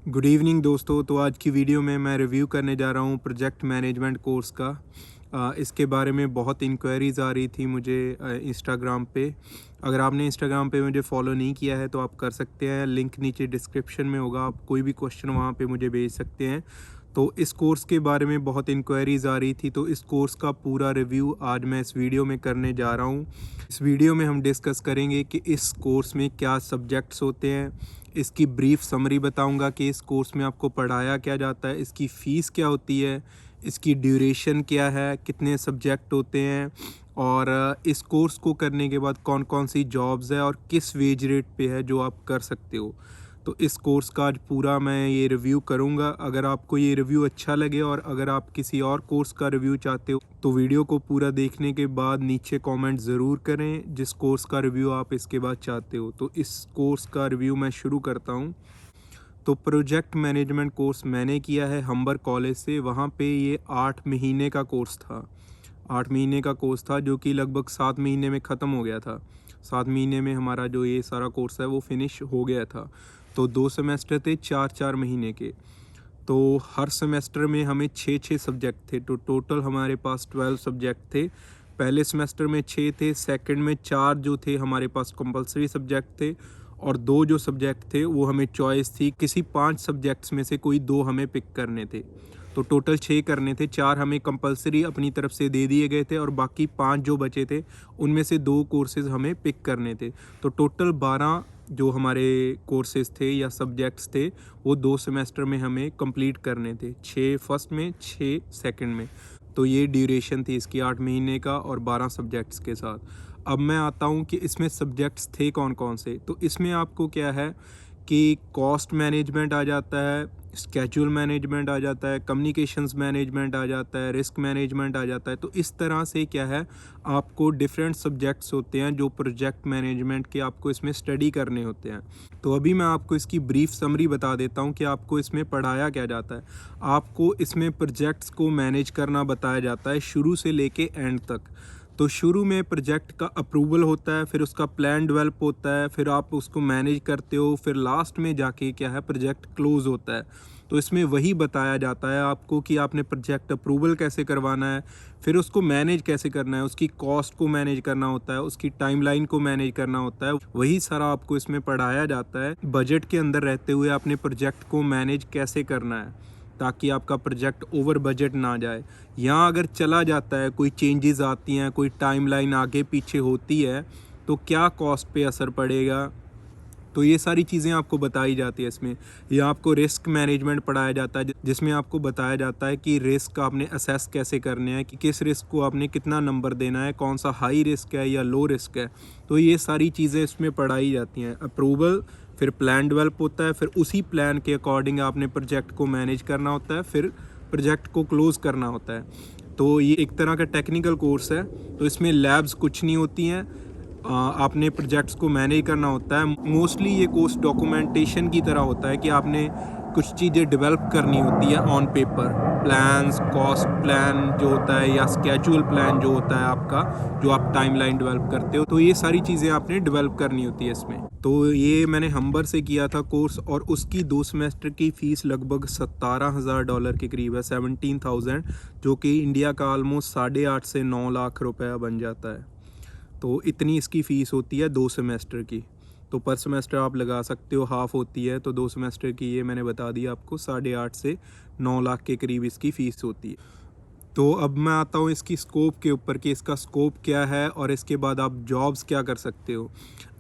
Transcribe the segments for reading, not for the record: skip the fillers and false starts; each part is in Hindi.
गुड इवनिंग दोस्तों। तो आज की वीडियो में मैं रिव्यू करने जा रहा हूँ प्रोजेक्ट मैनेजमेंट कोर्स का। इसके बारे में बहुत इंक्वायरीज़ आ रही थी मुझे इंस्टाग्राम पे। अगर आपने इंस्टाग्राम पे मुझे फॉलो नहीं किया है तो आप कर सकते हैं, लिंक नीचे डिस्क्रिप्शन में होगा। आप कोई भी क्वेश्चन वहाँ पे मुझे भेज सकते हैं। तो इस कोर्स के बारे में बहुत इंक्वायरीज़ आ रही थी, तो इस कोर्स का पूरा रिव्यू आज मैं इस वीडियो में करने जा रहा हूँ। इस वीडियो में हम डिस्कस करेंगे कि इस कोर्स में क्या सब्जेक्ट्स होते हैं, इसकी ब्रीफ समरी बताऊंगा कि इस कोर्स में आपको पढ़ाया क्या जाता है, इसकी फ़ीस क्या होती है, इसकी ड्यूरेशन क्या है, कितने सब्जेक्ट होते हैं, और इस कोर्स को करने के बाद कौन कौन सी जॉब्स है और किस वेज रेट पे है जो आप कर सकते हो। तो इस कोर्स का आज पूरा मैं ये रिव्यू करूँगा। अगर आपको ये रिव्यू अच्छा लगे और अगर आप किसी और कोर्स का रिव्यू चाहते हो तो वीडियो को पूरा देखने के बाद नीचे कमेंट ज़रूर करें जिस कोर्स का रिव्यू आप इसके बाद चाहते हो। तो इस कोर्स का रिव्यू मैं शुरू करता हूँ। तो प्रोजेक्ट मैनेजमेंट कोर्स मैंने किया है हम्बर कॉलेज से। वहाँ पे ये 8 महीने का कोर्स था। 8 महीने का कोर्स था जो कि लगभग 7 महीने में ख़त्म हो गया था। 7 महीने में हमारा जो ये सारा कोर्स है वो फिनिश हो गया था। तो 2 सेमेस्टर थे 4-4 महीने के। तो हर सेमेस्टर में हमें 6-6 सब्जेक्ट थे। तो टोटल हमारे पास 12 सब्जेक्ट थे। पहले सेमेस्टर में 6 थे, सेकंड में 4 जो थे हमारे पास कंपलसरी सब्जेक्ट थे, और 2 जो सब्जेक्ट थे वो हमें चॉइस थी, किसी 5 सब्जेक्ट्स में से कोई 2 हमें पिक करने थे। तो टोटल 6 करने थे, 4 हमें कंपलसरी अपनी तरफ से दे दिए गए थे और बाकी 5 जो बचे थे उनमें से 2 कोर्सेज़ हमें पिक करने थे। तो टोटल 12 जो हमारे कोर्सेज़ थे या सब्जेक्ट्स थे वो 2 सेमेस्टर में हमें कंप्लीट करने थे, 6 फर्स्ट में 6 सेकंड में। तो ये ड्यूरेशन थी इसकी 8 महीने का और 12 सब्जेक्ट्स के साथ। अब मैं आता हूँ कि इसमें सब्जेक्ट्स थे कौन कौन से। तो इसमें आपको क्या है कि कॉस्ट मैनेजमेंट आ जाता है, स्केड्यूल मैनेजमेंट आ जाता है, कम्युनिकेशंस मैनेजमेंट आ जाता है, रिस्क मैनेजमेंट आ जाता है। तो इस तरह से क्या है, आपको डिफरेंट सब्जेक्ट्स होते हैं जो प्रोजेक्ट मैनेजमेंट के आपको इसमें स्टडी करने होते हैं। तो अभी मैं आपको इसकी ब्रीफ समरी बता देता हूँ कि आपको इसमें पढ़ाया क्या जाता है। आपको इसमें प्रोजेक्ट्स को मैनेज करना बताया जाता है शुरू से लेके एंड तक। तो शुरू में प्रोजेक्ट का अप्रूवल होता है, फिर उसका प्लान डेवलप होता है, फिर आप उसको मैनेज करते हो, फिर लास्ट में जाके क्या है प्रोजेक्ट क्लोज होता है। तो इसमें वही बताया जाता है आपको कि आपने प्रोजेक्ट अप्रूवल कैसे करवाना है, फिर उसको मैनेज कैसे करना है, उसकी कॉस्ट को मैनेज करना होता है, उसकी टाइमलाइन को मैनेज करना होता है। वही सारा आपको इसमें पढ़ाया जाता है। बजट के अंदर रहते हुए आपने प्रोजेक्ट को मैनेज कैसे करना है ताकि आपका प्रोजेक्ट ओवर बजट ना जाए। यहाँ अगर चला जाता है, कोई चेंजेस आती हैं, कोई टाइमलाइन आगे पीछे होती है तो क्या कॉस्ट पे असर पड़ेगा, तो ये सारी चीज़ें आपको बताई जाती है इसमें। या आपको रिस्क मैनेजमेंट पढ़ाया जाता है जिसमें आपको बताया जाता है कि रिस्क आपने असेस कैसे करने हैं, कि किस रिस्क को आपने कितना नंबर देना है, कौन सा हाई रिस्क है या लो रिस्क है। तो ये सारी चीज़ें इसमें पढ़ाई जाती हैं। अप्रूवल, फिर प्लान डेवलप होता है, फिर उसी प्लान के अकॉर्डिंग आपने प्रोजेक्ट को मैनेज करना होता है, फिर प्रोजेक्ट को क्लोज़ करना होता है। तो ये एक तरह का टेक्निकल कोर्स है। तो इसमें लैब्स कुछ नहीं होती हैं, आपने प्रोजेक्ट्स को मैनेज करना होता है। मोस्टली ये कोर्स डॉक्यूमेंटेशन की तरह होता है कि आपने कुछ चीज़ें डेवलप करनी होती है on paper, plans, cost plan जो होता है या स्केड्यूल प्लान जो होता है आपका, जो आप टाइमलाइन डेवलप करते हो। तो ये सारी चीज़ें आपने डेवलप करनी होती है इसमें। तो ये मैंने हम्बर से किया था कोर्स, और उसकी 2 सेमेस्टर की फ़ीस लगभग $17,000 के करीब है, 17,000, जो कि इंडिया का ऑलमोस्ट 8.5 से 9 लाख रुपया बन जाता है। तो इतनी इसकी फ़ीस होती है 2 सेमेस्टर की। तो पर सेमेस्टर आप लगा सकते हो, हाफ़ होती है। तो 2 सेमेस्टर की ये मैंने बता दिया आपको, 8.5 से 9 लाख के करीब इसकी फ़ीस होती है। तो अब मैं आता हूँ इसकी स्कोप के ऊपर कि इसका स्कोप क्या है और इसके बाद आप जॉब्स क्या कर सकते हो।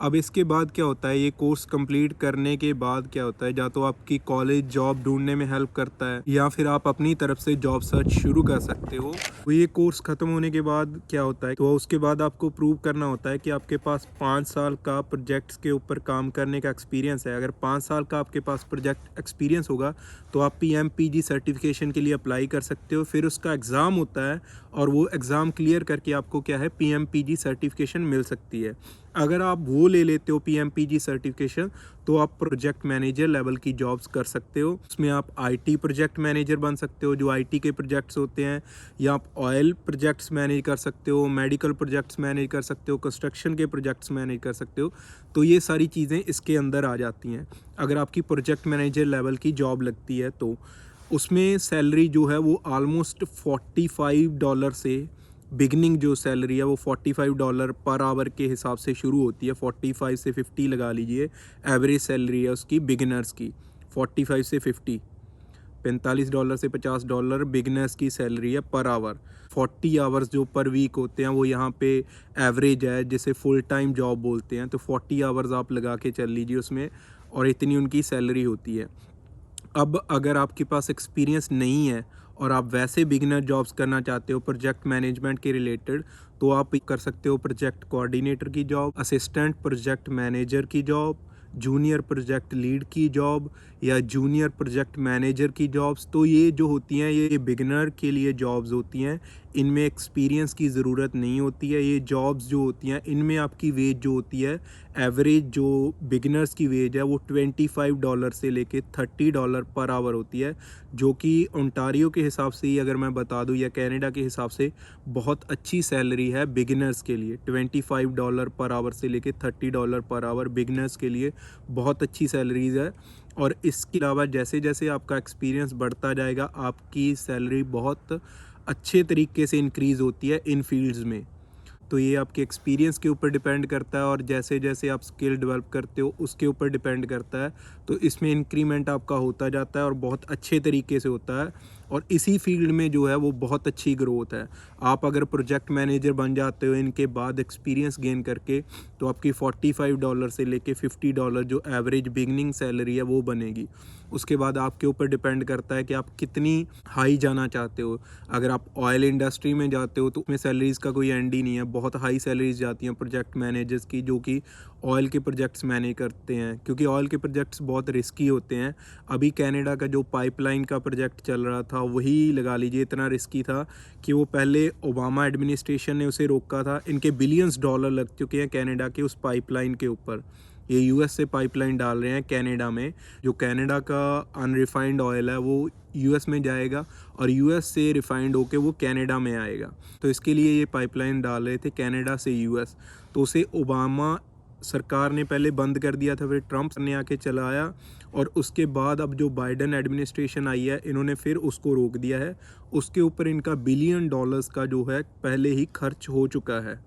अब इसके बाद क्या होता है, ये कोर्स कंप्लीट करने के बाद क्या होता है, या तो आपकी कॉलेज जॉब ढूंढने में हेल्प करता है या फिर आप अपनी तरफ से जॉब सर्च शुरू कर सकते हो। तो ये कोर्स ख़त्म होने के बाद क्या होता है, तो उसके बाद आपको प्रूव करना होता है कि आपके पास 5 साल का प्रोजेक्ट्स के ऊपर काम करने का एक्सपीरियंस है। अगर 5 साल का आपके पास प्रोजेक्ट एक्सपीरियंस होगा तो आप PMPG सर्टिफिकेशन के लिए अप्लाई कर सकते हो। फिर उसका एग्ज़ाम होता है और वो एग्ज़ाम क्लियर करके आपको क्या है PMPG सर्टिफिकेशन मिल सकती है। अगर आप वो ले लेते हो PMPG सर्टिफिकेशन तो आप प्रोजेक्ट मैनेजर लेवल की जॉब्स कर सकते हो। उसमें आप IT प्रोजेक्ट मैनेजर बन सकते हो, जो IT के प्रोजेक्ट्स होते हैं, या आप ऑयल प्रोजेक्ट्स मैनेज कर सकते हो, मेडिकल प्रोजेक्ट्स मैनेज कर सकते हो, कंस्ट्रक्शन के प्रोजेक्ट्स मैनेज कर सकते हो। तो ये सारी चीज़ें इसके अंदर आ जाती हैं अगर आपकी प्रोजेक्ट मैनेजर लेवल की जॉब लगती है। तो उसमें सैलरी जो है वो ऑलमोस्ट $45 से बिगनिंग जो सैलरी है वो $45 पर आवर के हिसाब से शुरू होती है। 45 से 50 लगा लीजिए एवरेज सैलरी है उसकी बिगिनर्स की। 45 से 50, $45 से $50 बिगनर्स की सैलरी है पर आवर। 40 आवर्स जो पर वीक होते हैं वो यहाँ पे एवरेज है, जिसे फुल टाइम जॉब बोलते हैं। तो 40 आवर्स आप लगा के चल लीजिए उसमें, और इतनी उनकी सैलरी होती है। अब अगर आपके पास एक्सपीरियंस नहीं है और आप वैसे बिगिनर जॉब्स करना चाहते हो प्रोजेक्ट मैनेजमेंट के रिलेटेड, तो आप कर सकते हो प्रोजेक्ट कोऑर्डिनेटर की जॉब, असिस्टेंट प्रोजेक्ट मैनेजर की जॉब, जूनियर प्रोजेक्ट लीड की जॉब, या जूनियर प्रोजेक्ट मैनेजर की जॉब्स। तो ये जो होती हैं ये बिगिनर के लिए जॉब्स होती हैं, इनमें एक्सपीरियंस की ज़रूरत नहीं होती है। ये जॉब्स जो होती हैं इनमें आपकी वेज जो होती है, एवरेज जो बिगिनर्स की वेज है वो $25 से लेके $30 पर आवर होती है, जो कि ओंटारियो के हिसाब से ही अगर मैं बता दूं या कनाडा के हिसाब से बहुत अच्छी सैलरी है बिगिनर्स के लिए। $25 पर आवर से लेके $30 पर आवर बिगिनर्स के लिए बहुत अच्छी सैलरीज है। और इसके अलावा जैसे जैसे आपका एक्सपीरियंस बढ़ता जाएगा आपकी सैलरी बहुत अच्छे तरीके से इंक्रीज़ होती है इन फील्ड्स में। तो ये आपके एक्सपीरियंस के ऊपर डिपेंड करता है, और जैसे जैसे आप स्किल डेवलप करते हो उसके ऊपर डिपेंड करता है। तो इसमें इंक्रीमेंट आपका होता जाता है और बहुत अच्छे तरीके से होता है, और इसी फील्ड में जो है वो बहुत अच्छी ग्रोथ है। आप अगर प्रोजेक्ट मैनेजर बन जाते हो इनके बाद एक्सपीरियंस गेन करके, तो आपकी $45 से लेके $50 जो एवरेज बिगनिंग सैलरी है वो बनेगी। उसके बाद आपके ऊपर डिपेंड करता है कि आप कितनी हाई जाना चाहते हो। अगर आप ऑयल इंडस्ट्री में जाते हो तो उसमें सैलरीज़ का कोई एंड ही नहीं है, बहुत हाई सैलरीज जाती हैं प्रोजेक्ट मैनेजर्स की, जो कि ऑयल के प्रोजेक्ट्स मैनेज करते हैं, क्योंकि ऑयल के प्रोजेक्ट्स बहुत रिस्की होते हैं। अभी कनाडा का जो पाइपलाइन का प्रोजेक्ट चल रहा था वही लगा लीजिए इतना रिस्की था कि वो पहले ओबामा एडमिनिस्ट्रेशन ने उसे रोका था। इनके बिलियंस डॉलर लग चुके हैं कनाडा के उस पाइपलाइन के ऊपर। ये यूएस से पाइपलाइन डाल रहे हैं कनाडा में, जो कनाडा का अनरिफाइंड ऑयल है वो यूएस में जाएगा और यूएस से रिफाइंड होके वो कनाडा में आएगा। तो इसके लिए ये पाइपलाइन डाल रहे थे कनाडा से यूएस। तो उसे ओबामा सरकार ने पहले बंद कर दिया था, फिर ट्रंप ने आके चलाया, और उसके बाद अब जो बाइडन एडमिनिस्ट्रेशन आई है इन्होंने फिर उसको रोक दिया है। उसके ऊपर इनका बिलियन डॉलर्स का जो है पहले ही खर्च हो चुका है,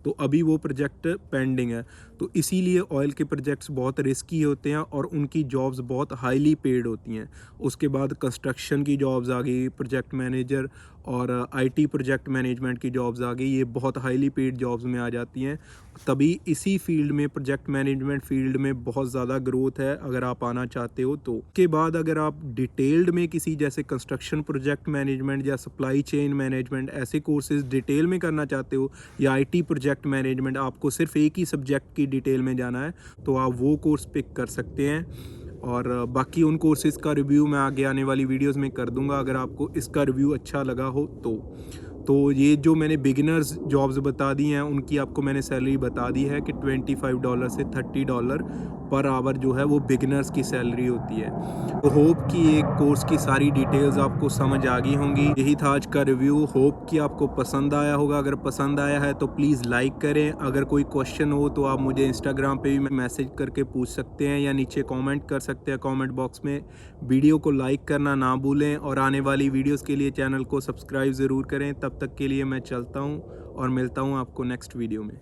तो अभी वो प्रोजेक्ट पेंडिंग है। तो इसीलिए ऑयल के प्रोजेक्ट्स बहुत रिस्की होते हैं और उनकी जॉब्स बहुत हाईली पेड होती हैं। उसके बाद कंस्ट्रक्शन की जॉब्स आ गई, प्रोजेक्ट मैनेजर और आईटी प्रोजेक्ट मैनेजमेंट की जॉब्स आ गई, ये बहुत हाईली पेड जॉब्स में आ जाती हैं। तभी इसी फील्ड में, प्रोजेक्ट मैनेजमेंट फील्ड में बहुत ज़्यादा ग्रोथ है अगर आप आना चाहते हो तो। उसके बाद अगर आप डिटेल्ड में किसी जैसे कंस्ट्रक्शन प्रोजेक्ट मैनेजमेंट या सप्लाई चेन मैनेजमेंट ऐसे कोर्सेज डिटेल में करना चाहते हो, या आईटी प्रोजेक्ट मैनेजमेंट आपको सिर्फ एक ही सब्जेक्ट की डिटेल में जाना है, तो आप वो कोर्स पिक कर सकते हैं। और बाकी उन कोर्सेज़ का रिव्यू मैं आगे आने वाली वीडियोस में कर दूंगा अगर आपको इसका रिव्यू अच्छा लगा हो तो ये जो मैंने बिगिनर्स जॉब्स बता दी हैं उनकी आपको मैंने सैलरी बता दी है कि $25 से $30 पर आवर जो है वो बिगिनर्स की सैलरी होती है। तो होप कि एक कोर्स की सारी डिटेल्स आपको समझ आ गई होंगी। यही था आज का रिव्यू, होप कि आपको पसंद आया होगा। अगर पसंद आया है तो प्लीज़ लाइक करें। अगर कोई क्वेश्चन हो तो आप मुझे इंस्टाग्राम पे भी मैसेज करके पूछ सकते हैं, या नीचे कमेंट कर सकते हैं कमेंट बॉक्स में। वीडियो को लाइक करना ना भूलें, और आने वाली वीडियोज़ के लिए चैनल को सब्सक्राइब ज़रूर करें। तब तक के लिए मैं चलता हूँ और मिलता हूँ आपको नेक्स्ट वीडियो में।